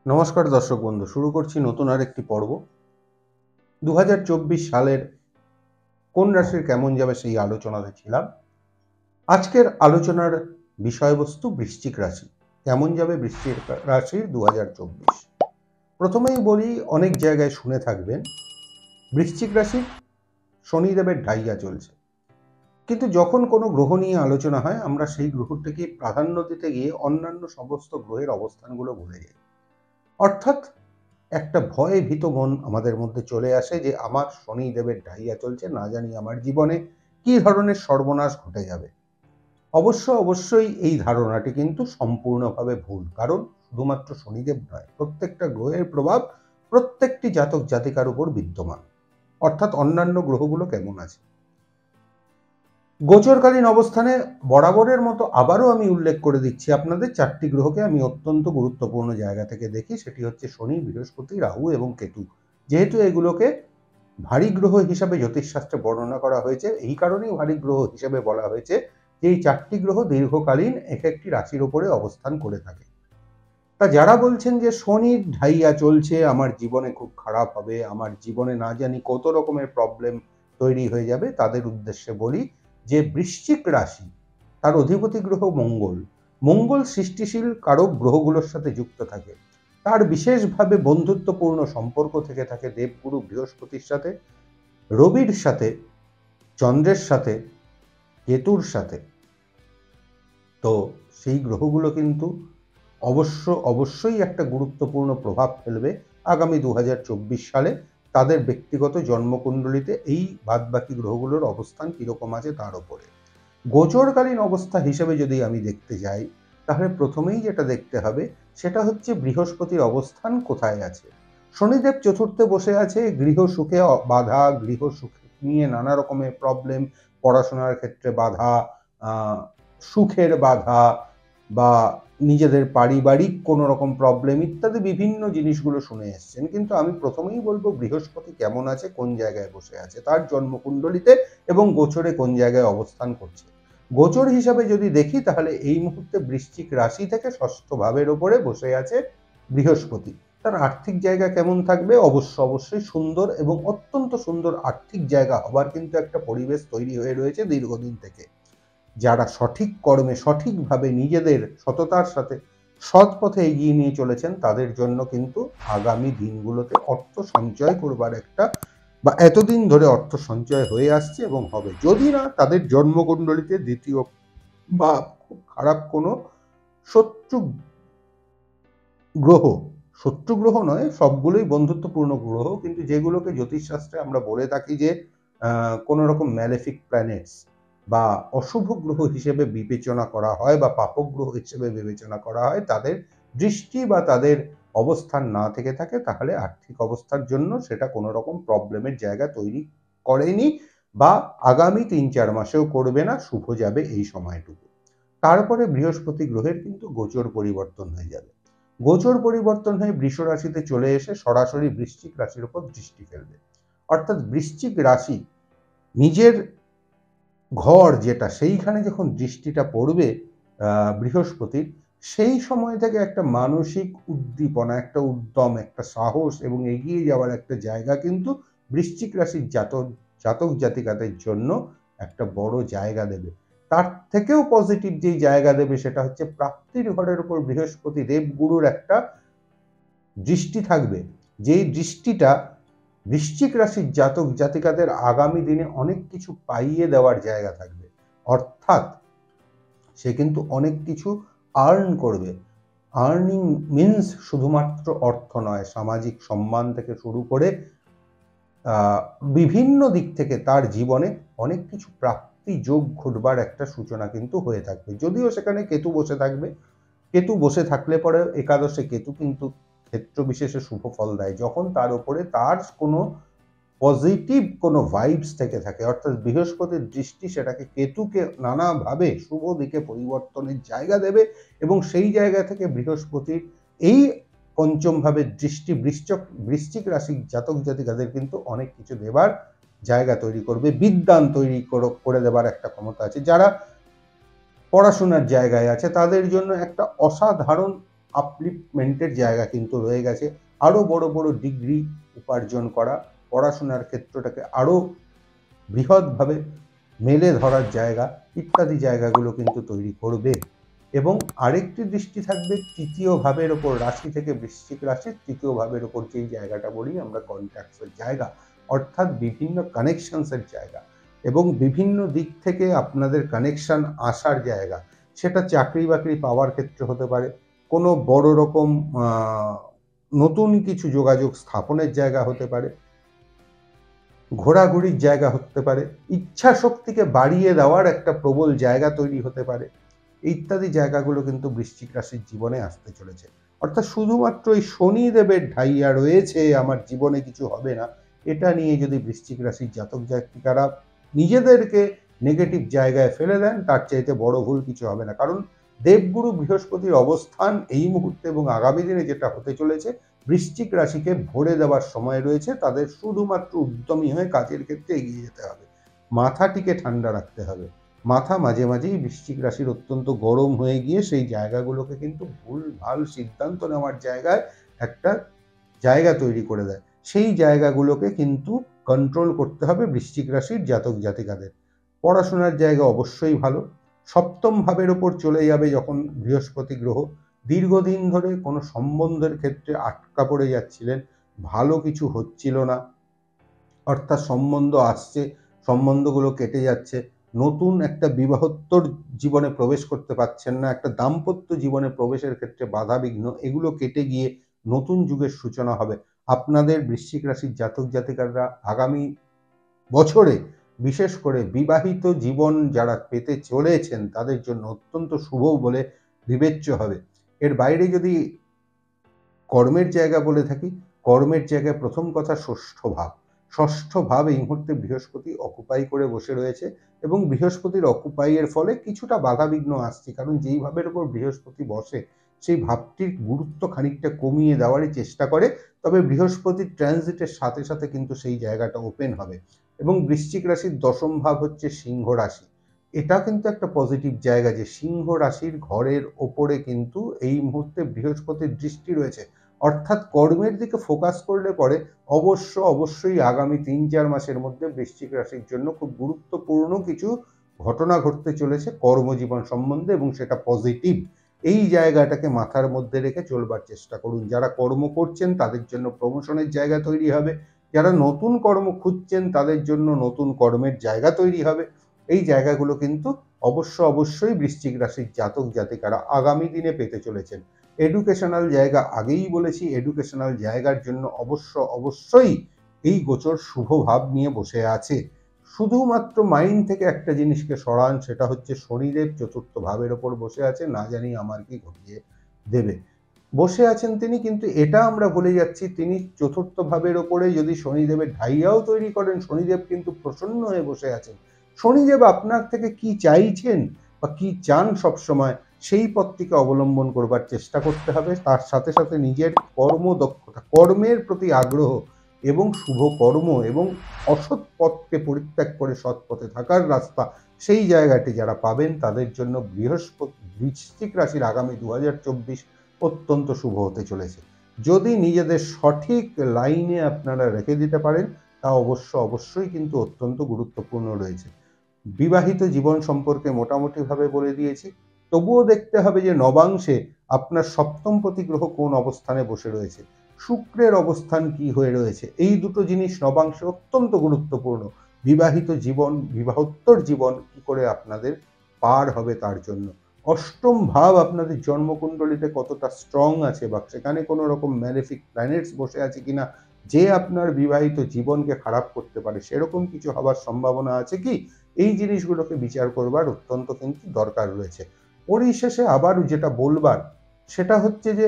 নমস্কার দর্শক বন্ধু, শুরু করছি নতুন আর একটি পর্ব। 2024 সালের কোন রাশির কেমন যাবে সেই আলোচনাতে ছিলাম। আজকের আলোচনার বিষয়বস্তু বৃশ্চিক রাশি। কেমন যাবে বৃশ্চিক রাশির 2024? প্রথমেই বলি, অনেক জায়গায় শুনে থাকবেন বৃশ্চিক রাশির শনিদেবের ঢাইয়া চলছে, কিন্তু যখন কোনো গ্রহ নিয়ে আলোচনা হয় আমরা সেই গ্রহটিকে প্রাধান্য দিতে গিয়ে অন্যান্য সমস্ত গ্রহের অবস্থানগুলো ভুলে যাই। অর্থাৎ একটা ভয়ে ভীত মন আমাদের মধ্যে চলে আসে যে আমার শনিদেবের ঢাইয়া চলছে, না জানি আমার জীবনে কি ধরনের সর্বনাশ ঘটে যাবে। অবশ্যই এই ধারণাটি কিন্তু সম্পূর্ণভাবে ভুল। কারণ শুধুমাত্র শনিদেব নয়, প্রত্যেকটা গ্রহের প্রভাব প্রত্যেকটি জাতক জাতিকার উপর বিদ্যমান। অর্থাৎ অন্যান্য গ্রহগুলো কেমন আছে গোচরকালীন অবস্থানে বরাবরের মতো আবারও আমি উল্লেখ করে দিচ্ছি আপনাদের, চারটি গ্রহকে আমি অত্যন্ত গুরুত্বপূর্ণ জায়গা থেকে দেখি। সেটি হচ্ছে শনি, বৃহস্পতি, রাহু এবং কেতু। যেহেতু এগুলোকে ভারী গ্রহ হিসাবে জ্যোতিষশাস্ত্রে বর্ণনা করা হয়েছে, এই কারণেই ভারী গ্রহ হিসেবে বলা হয়েছে যে এই চারটি গ্রহ দীর্ঘকালীন এক একটি রাশির উপরে অবস্থান করে থাকে। তা যারা বলছেন যে শনির ঢাইয়া চলছে, আমার জীবনে খুব খারাপ হবে, আমার জীবনে না জানি কত রকমের প্রবলেম তৈরি হয়ে যাবে, তাদের উদ্দেশ্যে বলি যে বৃশ্চিক রাশি, তার অধিপতি গ্রহ মঙ্গল। মঙ্গল সৃষ্টিশীল কারক গ্রহগুলোর সাথে যুক্ত থাকে। তার বিশেষভাবে বন্ধুত্বপূর্ণ সম্পর্ক থেকে থাকে দেবগুরু বৃহস্পতির সাথে, রবির সাথে, চন্দ্রের সাথে, কেতুর সাথে। তো সেই গ্রহগুলো কিন্তু অবশ্যই একটা গুরুত্বপূর্ণ প্রভাব ফেলবে আগামী 2024 সালে তাদের ব্যক্তিগত জন্মকুণ্ডলিতে এই বাদবাকি গ্রহগুলোর অবস্থান কীরকম আছে তার উপরে। গোচরকালীন অবস্থা হিসেবে যদি আমি দেখতে যাই, তাহলে প্রথমেই যেটা দেখতে হবে সেটা হচ্ছে বৃহস্পতির অবস্থান কোথায় আছে। শনিদেব চতুর্থে বসে আছে, গৃহ সুখে বাধা, গৃহ সুখ নিয়ে নানা রকমের প্রবলেম, পড়াশোনার ক্ষেত্রে বাধা, সুখের বাধা, বা নিজেদের পারিবারিক কোনো রকম প্রবলেম ইত্যাদি বিভিন্ন জিনিসগুলো শুনে এসছেন। কিন্তু আমি প্রথমেই বলবো বৃহস্পতি কেমন আছে, কোন জায়গায় বসে আছে তার জন্মকুণ্ডলিতে এবং গোচরে কোন জায়গায় অবস্থান করছে। গোচর হিসাবে যদি দেখি, তাহলে এই মুহূর্তে বৃশ্চিক রাশি থেকে ষষ্ঠ ভাবের ওপরে বসে আছে বৃহস্পতি। তার আর্থিক জায়গা কেমন থাকবে? অবশ্যই সুন্দর এবং অত্যন্ত সুন্দর আর্থিক জায়গা হবার কিন্তু একটা পরিবেশ তৈরি হয়ে রয়েছে দীর্ঘদিন থেকে। যারা সঠিক কর্মে সঠিকভাবে নিজেদের সততার সাথে সৎ পথে এগিয়ে নিয়ে চলেছেন, তাদের জন্য কিন্তু আগামী দিনগুলোতে অর্থ সঞ্চয় করবার একটা, বা এতদিন ধরে অর্থ সঞ্চয় হয়ে আসছে এবং হবে, যদি না তাদের জন্মকুণ্ডলিতে দ্বিতীয় বা খুব খারাপ কোনো শত্রু গ্রহ, শত্রু গ্রহ নয়, সবগুলোই বন্ধুত্বপূর্ণ গ্রহ, কিন্তু যেগুলোকে জ্যোতিষশাস্ত্রে আমরা বলে থাকি যে কোনো রকম ম্যালেফিক প্ল্যানেটস বা অশুভ গ্রহ হিসেবে বিবেচনা করা হয় বা পাপক গ্রহ হিসেবে বিবেচনা করা হয়, তাদের দৃষ্টি বা তাদের অবস্থান না থেকে থাকে, তাহলে আর্থিক অবস্থার জন্য সেটা কোনো রকম প্রবলেমের জায়গা তৈরি করেনি বা আগামী 3-4 মাসেও করবে না, শুভ যাবে এই সময়টুকু। তারপরে বৃহস্পতি গ্রহের কিন্তু গোচর পরিবর্তন হয়ে যাবে। গোচর পরিবর্তন হয়ে বৃষ রাশিতে চলে এসে সরাসরি বৃশ্চিক রাশির উপর দৃষ্টি ফেলবে। অর্থাৎ বৃশ্চিক রাশি নিজের ঘর যেটা, সেইখানে যখন দৃষ্টিটা পড়বে বৃহস্পতির, সেই সময় থেকে একটা মানসিক উদ্দীপনা, একটা উদ্যম, একটা সাহস এবং এগিয়ে যাওয়ার একটা জায়গা কিন্তু বৃশ্চিক রাশির জাতক জাতিকাদের জন্য একটা বড় জায়গা দেবে। তার থেকেও পজিটিভ যেই জায়গা দেবে সেটা হচ্ছে প্রাপ্তির ঘরের উপর বৃহস্পতি দেবগুরুর একটা দৃষ্টি থাকবে, যেই দৃষ্টিটা বৃশ্চিক রাশির জাতক জাতিকাদের আগামী দিনে অনেক কিছু পাইয়ে দেওয়ার জায়গা থাকবে। অর্থাৎ সে কিন্তু অনেক কিছু আর্ন করবে। আর্নিং মিনস শুধুমাত্র অর্থ নয়, সামাজিক সম্মান থেকে শুরু করে বিভিন্ন দিক থেকে তার জীবনে অনেক কিছু প্রাপ্তি যোগ ঘটবার একটা সূচনা কিন্তু হয়ে থাকবে। যদিও সেখানে কেতু বসে থাকবে, কেতু বসে থাকলে পরে একাদশে কেতু কিন্তু ক্ষেত্র বিশেষে শুভ ফল দেয় যখন তার উপরে তার কোনো পজিটিভ কোনো ভাইবস থেকে থাকে। অর্থাৎ বৃহস্পতির দৃষ্টি সেটাকে কেতুকে নানাভাবে শুভ দিকে পরিবর্তনের জায়গা দেবে এবং সেই জায়গা থেকে বৃহস্পতির এই পঞ্চম ভাবের দৃষ্টি বৃশ্চিক রাশির জাতক জাতিকাদের কিন্তু অনেক কিছু দেবার জায়গা তৈরি করবে, বিদ্যান তৈরি করে দেবার একটা ক্ষমতা আছে। যারা পড়াশোনার জায়গায় আছে তাদের জন্য একটা অসাধারণ আপলিফমেন্টের জায়গা কিন্তু রয়ে গেছে। আরও বড় বড় ডিগ্রি উপার্জন করা, পড়াশোনার ক্ষেত্রটাকে আরও বৃহৎভাবে মেলে ধরার জায়গা ইত্যাদি জায়গাগুলো কিন্তু তৈরি করবে। এবং আরেকটি দৃষ্টি থাকবে তৃতীয় ভাবের ওপর, রাশি থেকে বৃশ্চিক রাশির তৃতীয় ভাবের ওপর, যেই জায়গাটা বলি আমরা কন্ট্যাক্টসের জায়গা, অর্থাৎ বিভিন্ন কানেকশনসের জায়গা এবং বিভিন্ন দিক থেকে আপনাদের কানেকশন আসার জায়গা। সেটা চাকরি বাকরি পাওয়ার ক্ষেত্রে হতে পারে, কোনো বড় রকম নতুন কিছু যোগাযোগ স্থাপনের জায়গা হতে পারে, ঘোরাঘুরির জায়গা হতে পারে, ইচ্ছা শক্তিকে বাড়িয়ে দেওয়ার একটা প্রবল জায়গা তৈরি হতে পারে। ইত্যাদি জায়গাগুলো কিন্তু বৃশ্চিক রাশির জীবনে আসতে চলেছে। অর্থাৎ শুধুমাত্র এই শনিদেবের ঢাইয়া রয়েছে আমার জীবনে কিছু হবে না, এটা নিয়ে যদি বৃশ্চিক রাশির জাতক জাতিকারা নিজেদেরকে নেগেটিভ জায়গায় ফেলে দেন, তার চাইতে বড় ভুল কিছু হবে না। কারণ দেবগুরু বৃহস্পতির অবস্থান এই মুহূর্তে এবং আগামী দিনে যেটা হতে চলেছে, বৃশ্চিক রাশিকে ভরে দেওয়ার সময় রয়েছে। তাদের শুধুমাত্র উদ্যমী হয়ে কাজের ক্ষেত্রে এগিয়ে যেতে হবে, মাথাটিকে ঠান্ডা রাখতে হবে। মাথা মাঝে মাঝেই বৃশ্চিক রাশির অত্যন্ত গরম হয়ে গিয়ে সেই জায়গাগুলোকে কিন্তু ভুলভাল সিদ্ধান্ত নেওয়ার জায়গায় একটা জায়গা তৈরি করে দেয়। সেই জায়গাগুলোকে কিন্তু কন্ট্রোল করতে হবে বৃশ্চিক রাশির জাতক জাতিকাদের। পড়াশোনার জায়গা অবশ্যই ভালো। সপ্তম ভাবের ওপর চলে যাবে যখন বৃহস্পতি গ্রহ, দীর্ঘদিন ধরে কোনো সম্বন্ধের ক্ষেত্রে আটকা পড়ে যাচ্ছিলেন, ভালো কিছু হচ্ছিল না, অর্থাৎ সম্বন্ধ আসছে, সম্বন্ধগুলো কেটে যাচ্ছে, নতুন একটা বিবাহোত্তর জীবনে প্রবেশ করতে পারছেন না, একটা দাম্পত্য জীবনে প্রবেশের ক্ষেত্রে বাধাবিঘ্ন, এগুলো কেটে গিয়ে নতুন যুগের সূচনা হবে। আপনাদের বৃশ্চিক রাশির জাতক জাতিকাররা আগামী বছরে বিশেষ করে বিবাহিত জীবন যারা পেতে চলেছেন তাদের জন্য অত্যন্ত শুভ বলে বিবেচ্য হবে। এর বাইরে যদি কর্মের জায়গা বলে থাকি, কর্মের জায়গায় প্রথম কথা ষষ্ঠ ভাব। ষষ্ঠ ভাব এই মুহূর্তে বৃহস্পতি অকুপাই করে বসে রয়েছে এবং বৃহস্পতির অকুপাইয়ের ফলে কিছুটা বাধাবিঘ্ন আসছে, কারণ যেই ভাবের উপর বৃহস্পতি বসে সেই ভাবটির গুরুত্ব খানিকটা কমিয়ে দেওয়ারই চেষ্টা করে। তবে বৃহস্পতির ট্রানজিটের সাথে সাথে কিন্তু সেই জায়গাটা ওপেন হবে। এবং বৃশ্চিক রাশির দশম ভাব হচ্ছে সিংহ রাশি। এটা কিন্তু একটা পজিটিভ জায়গা যে সিংহ রাশির ঘরের ওপরে কিন্তু এই মুহূর্তে বৃহস্পতির দৃষ্টি রয়েছে, অর্থাৎ কর্মের দিকে ফোকাস করলে পরে অবশ্যই আগামী ৩-৪ মাসের মধ্যে বৃশ্চিক রাশির জন্য খুব গুরুত্বপূর্ণ কিছু ঘটনা ঘটতে চলেছে কর্মজীবন সম্বন্ধে, এবং সেটা পজিটিভ। এই জায়গাটাকে মাথার মধ্যে রেখে চলবার চেষ্টা করুন। যারা কর্ম করছেন তাদের জন্য প্রমোশনের জায়গা তৈরি হবে, যারা নতুন কর্ম খুঁজছেন তাদের জন্য নতুন কর্মের জায়গা তৈরি হবে। এই জায়গাগুলো কিন্তু অবশ্যই বৃশ্চিক রাশির জাতক জাতিকারা আগামী দিনে পেতে চলেছেন। এডুকেশনাল জায়গা আগেই বলেছি, এডুকেশনাল জায়গার জন্য অবশ্যই এই গোচর শুভ ভাব নিয়ে বসে আছে। শুধুমাত্র মাইন্ড থেকে একটা জিনিসকে সরান, সেটা হচ্ছে শনিদেব চতুর্থ ভাবের ওপর বসে আছে, না জানি আমার কি ঘটিয়ে দেবে। বসে আছেন তিনি, কিন্তু এটা আমরা ভুলে যাচ্ছি তিনি চতুর্থ ভাবের ওপরে যদি শনিদেবের ঢাইয়াও তৈরি করেন, শনিদেব কিন্তু প্রসন্ন হয়ে বসে আছেন। শনিদেব আপনার থেকে কি চাইছেন বা কি চান সবসময়, সেই পথটিকে অবলম্বন করবার চেষ্টা করতে হবে। তার সাথে সাথে নিজের কর্মদক্ষতা, কর্মের প্রতি আগ্রহ এবং শুভ কর্ম এবং অসৎ পথকে পরিত্যাগ করে সৎ পথে থাকার রাস্তা, সেই জায়গাটি যারা পাবেন তাদের জন্য বৃশ্চিক রাশির আগামী 2024 অত্যন্ত শুভ হতে চলেছে। যদি নিজেদের সঠিক লাইনে আপনারা রেখে দিতে পারেন তা অবশ্যই কিন্তু অত্যন্ত গুরুত্বপূর্ণ রয়েছে। বিবাহিত জীবন সম্পর্কে মোটামুটিভাবে বলে দিয়েছি। তবুও দেখতে হবে যে নবাংশে আপনার সপ্তমপতি গ্রহ কোন অবস্থানে বসে রয়েছে, শুক্রের অবস্থান কি হয়ে রয়েছে। এই দুটো জিনিস নবাংশে অত্যন্ত গুরুত্বপূর্ণ। বিবাহিত জীবন, বিবাহোত্তর জীবন কি করে আপনাদের পার হবে তার জন্য। অষ্টম ভাব আপনাদের জন্মকুণ্ডলিতে কতটা স্ট্রং আছে বা সেখানে কোনো রকম ম্যালেফিক প্ল্যানেটস বসে আছে কিনা যে আপনার বিবাহিত জীবনকে খারাপ করতে পারে, সেরকম কিছু হবার সম্ভাবনা আছে কি, এই জিনিসগুলোকে বিচার করবার অত্যন্ত কিন্তু দরকার রয়েছে। পরিশেষে আবার যেটা বলবার সেটা হচ্ছে যে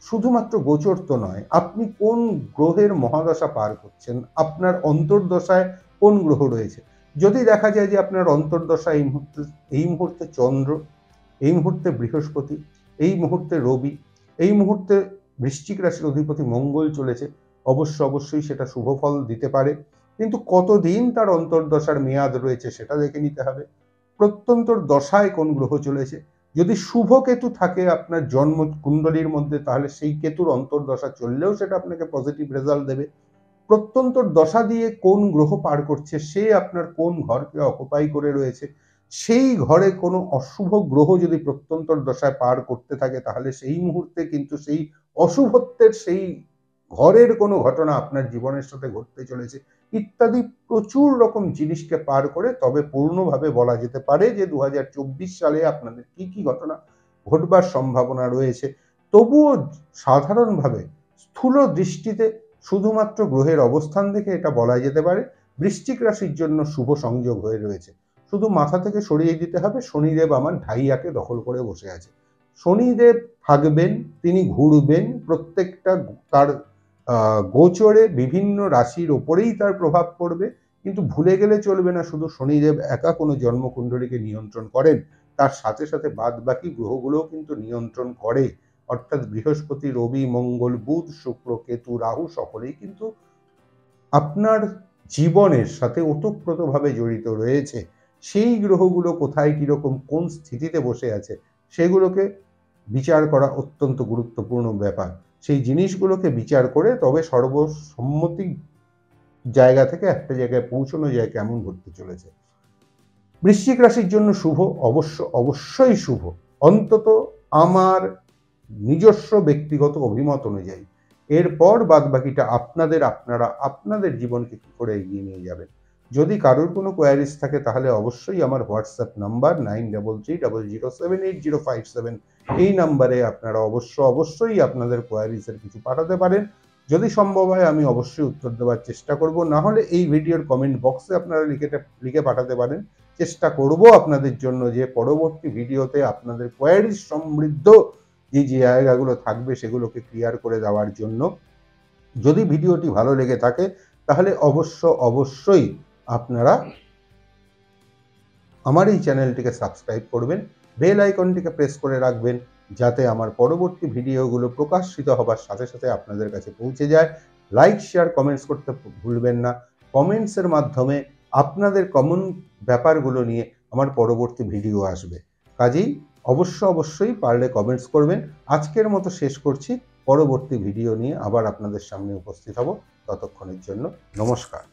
শুধুমাত্র গোচর তো নয়, আপনি কোন গ্রহের মহাদশা পার করছেন, আপনার অন্তর্দশায় কোন গ্রহ রয়েছে। যদি দেখা যায় যে আপনার অন্তর্দশা এই মুহূর্তে চন্দ্র, এই মুহূর্তে বৃহস্পতি, এই মুহূর্তে রবি, এই মুহূর্তে বৃশ্চিক রাশির অধিপতি মঙ্গল চলেছে, অবশ্যই সেটা শুভ ফল দিতে পারে। কিন্তু কতদিন তার অন্তর্দশার মেয়াদ রয়েছে সেটা দেখে নিতে হবে। প্রত্যন্তর দশায় কোন গ্রহ চলেছে, যদি শুভ কেতু থাকে আপনার জন্ম কুণ্ডলীর মধ্যে, তাহলে সেই কেতুর অন্তর্দশা চললেও সেটা আপনাকে পজিটিভ রেজাল্ট দেবে। প্রত্যন্তর দশা দিয়ে কোন গ্রহ পার করছে, সে আপনার কোন ঘরকে অকুপাই করে রয়েছে, সেই ঘরে কোনো অশুভ গ্রহ যদি প্রত্যন্তর দশায় পার করতে থাকে, তাহলে সেই মুহূর্তে কিন্তু সেই অশুভত্বের সেই ঘরের কোনো ঘটনা আপনার জীবনের সাথে ঘটতে চলেছে ইত্যাদি প্রচুর রকম জিনিসকে পার করে তবে পূর্ণভাবে বলা যেতে পারে যে 2024 সালে আপনাদের কি কি ঘটনা ঘটবার সম্ভাবনা রয়েছে। তবুও সাধারণভাবে স্থূল দৃষ্টিতে শুধুমাত্র গ্রহের অবস্থান দেখে এটা বলা যেতে পারে বৃশ্চিক রাশির জন্য শুভ সংযোগ হয়ে রয়েছে। শুধু মাথা থেকে সরিয়ে দিতে হবে, শনিদেব আমার ঢাইয়াকে দখল করে বসে আছে। শনিদেব থাকবেন, তিনি ঘুরবেন, প্রত্যেকটা তার গোচরে বিভিন্ন রাশির ওপরেই তার প্রভাব পড়বে। কিন্তু ভুলে গেলে চলবে না শুধু শনিদেব একা কোনো জন্মকুণ্ডলীকে নিয়ন্ত্রণ করেন, তার সাথে সাথে বাদবাকি গ্রহগুলোও কিন্তু নিয়ন্ত্রণ করে। অর্থাৎ বৃহস্পতি, রবি, মঙ্গল, বুধ, শুক্র, কেতু, রাহু সকলেই কিন্তু আপনার জীবনের সাথে ওতপ্রোতভাবে জড়িত রয়েছে। সেই গ্রহগুলো কোথায় কিরকম কোন স্থিতিতে বসে আছে সেগুলোকে বিচার করা অত্যন্ত গুরুত্বপূর্ণ ব্যাপার। সেই জিনিসগুলোকে বিচার করে তবে সর্বসম্মতি জায়গা থেকে একটা জায়গায় পৌঁছানো যায় কেমন ঘটতে চলেছে। বৃশ্চিক রাশির জন্য শুভ, অবশ্যই শুভ, অন্তত আমার নিজস্ব ব্যক্তিগত অভিমত অনুযায়ী। এরপর বাদবাকিটা আপনারা আপনাদের জীবনকে কি করে এগিয়ে নিয়ে যাবেন। যদি কারোর কোনো কোয়ারিজ থাকে তাহলে অবশ্যই আমার হোয়াটসঅ্যাপ নাম্বার 9330078057 এই নাম্বারে আপনারা অবশ্যই আপনাদের কোয়ারিজের কিছু পাঠাতে পারেন। যদি সম্ভব হয় আমি অবশ্যই উত্তর দেওয়ার চেষ্টা করব, না হলে এই ভিডিওর কমেন্ট বক্সে আপনারা লিখে পাঠাতে পারেন। চেষ্টা করব আপনাদের জন্য যে পরবর্তী ভিডিওতে আপনাদের কোয়ারিজ সমৃদ্ধ যে জায়গাগুলো থাকবে সেগুলোকে ক্লিয়ার করে দেওয়ার জন্য। যদি ভিডিওটি ভালো লেগে থাকে তাহলে অবশ্যই আপনারা আমার এই চ্যানেলটিকে সাবস্ক্রাইব করবেন, বেল আইকনটিকে প্রেস করে রাখবেন, যাতে আমার পরবর্তী ভিডিওগুলো প্রকাশিত হবার সাথে সাথে আপনাদের কাছে পৌঁছে যায়। লাইক, শেয়ার, কমেন্টস করতে ভুলবেন না। কমেন্টসের মাধ্যমে আপনাদের কমন ব্যাপারগুলো নিয়ে আমার পরবর্তী ভিডিও আসবে। কাজেই অবশ্যই পারলে কমেন্টস করবেন। আজকের মতো শেষ করছি, পরবর্তী ভিডিও নিয়ে আবার আপনাদের সামনে উপস্থিত হব। ততক্ষণের জন্য নমস্কার।